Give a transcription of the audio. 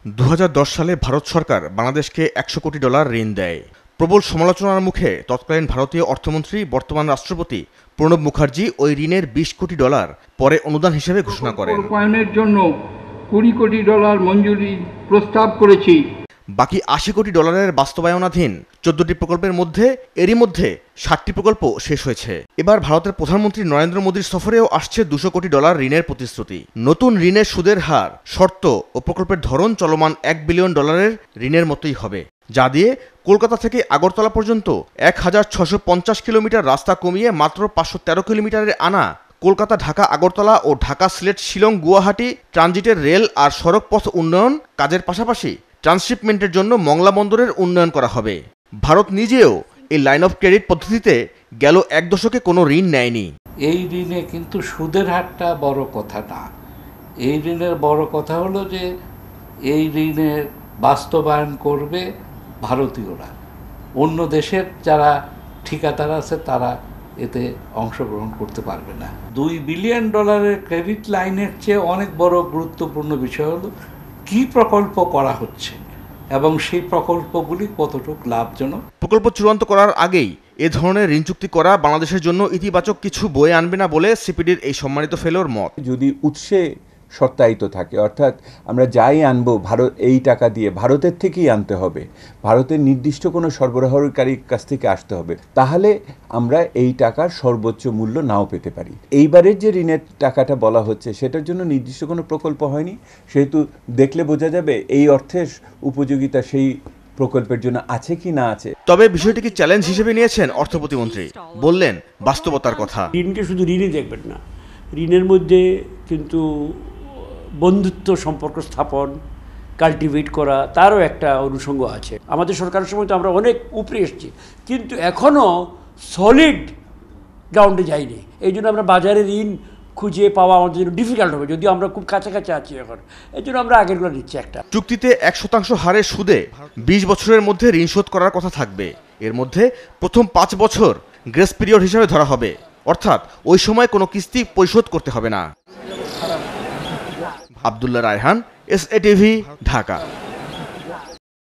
2010 সালে ভারত সরকার বাংলাদেশকে $100 কোটি ঋণ দেয়। প্রবল সমালোচনার মুখে তৎকালীন ভারতীয় অর্থমন্ত্রী বর্তমান রাষ্ট্রপতি প্রণব মুখার্জি ওই ঋণের $20 কোটি পরে অনুদান হিসেবে ঘোষণা করেন। রূপায়ণের জন্য $20 কোটি মঞ্জুরি প্রস্তাব করেছি। বাকি $80 কোটি বাস্তবায়নাধীন 14টি প্রকল্পের মধ্যে এরই মধ্যে 60টি প্রকল্প শেষ হয়েছে। এবার ভারতের প্রধানমন্ত্রী নরেন্দ্র মোদীর সফরেও আসছে $200 কোটি ঋণের প্রতিশ্রুতি। নতুন ঋণের সুদের হার, শর্ত ও প্রকল্পের ধরন চলমান $1 বিলিয়ন ঋণের মতোই হবে, যা দিয়ে কলকাতা থেকে আগরতলা পর্যন্ত 1650 কিলোমিটার রাস্তা কমিয়ে মাত্র 513 কিলোমিটারে আনা কলকাতা ঢাকা আগরতলা ও ঢাকা সিলেট শিলং গুয়াহাটি ট্রানজিটের রেল আর সড়ক পথ উন্নয়ন কাজের পাশাপাশি ট্রান্সশিপমেন্টের জন্য মংলা বন্দরের উন্নয়ন করা হবে। ভারত নিজেও এই লাইন অফ ক্রেডিট পদ্ধতিতে গেল 1 দশকে কোনো ঋণ নেয়নি। এই ঋণে কিন্তু সুদের হারটা বড় কথা না। এই ঋণের বড় কথা হলো যে এই ঋণের বাস্তবায়ন করবে ভারতীয়রা। অন্য দেশের যারা ঠিকাদার আছে তারা এতে অংশগ্রহণ করতে পারবে না। $2 বিলিয়ন ক্রেডিট লাইনের চেয়ে অনেক বড় গুরুত্বপূর্ণ বিষয় হলো কি প্রকল্প করা হচ্ছে এবং সেই প্রকল্পগুলি কতটুকু লাভজনক। প্রকল্প চূড়ান্ত করার আগেই এ ধরনের ঋণ চুক্তি করা বাংলাদেশের জন্য ইতিবাচক কিছু বয়ে আনবে না বলে সিপিডির এই সম্মানিত ফেলোর মত। যদি উৎসে সত্যায়িত থাকে, অর্থাৎ আমরা যাই আনবো ভারত এই টাকা দিয়ে ভারতের থেকেই আনতে হবে, ভারতের নির্দিষ্ট কোনো সরবরাহকারীর কাছ থেকে আসতে হবে, তাহলে আমরা এই টাকার সর্বোচ্চ মূল্য নাও পেতে পারি। এইবারের যে ঋণের টাকাটা বলা হচ্ছে সেটার জন্য নির্দিষ্ট কোনো প্রকল্প হয়নি, সেহেতু দেখলে বোঝা যাবে এই অর্থের উপযোগিতা সেই প্রকল্পের জন্য আছে কি না আছে। তবে বিষয়টিকে চ্যালেঞ্জ হিসেবে নিয়েছেন অর্থ প্রতিমন্ত্রী, বললেন বাস্তবতার কথা। ঋণকে শুধু ঋণই দেখবেন না, ঋণের মধ্যে কিন্তু বন্ধুত্ব সম্পর্ক স্থাপন, কাল্টিভেট করা, তারও একটা অনুষঙ্গ আছে। আমাদের সরকারের সময় তো আমরা অনেক উপরে এসেছি, কিন্তু এখনও সলিড গ্রাউন্ডে যাইনি। এই জন্য আমরা বাজারে ঋণ খুঁজে পাওয়া আমাদের জন্য ডিফিকাল্ট হবে, যদিও আমরা খুব কাছাকাছি আছি এখন। এই জন্য আমরা আগেরগুলো নিচ্ছি। একটা চুক্তিতে 1% হারে সুদে 20 বছরের মধ্যে ঋণ শোধ করার কথা থাকবে। এর মধ্যে প্রথম 5 বছর গ্রেস পিরিয়ড হিসেবে ধরা হবে, অর্থাৎ ওই সময় কোনো কিস্তি পরিশোধ করতে হবে না। Abdullah Raihan, SA TV, Dhaka.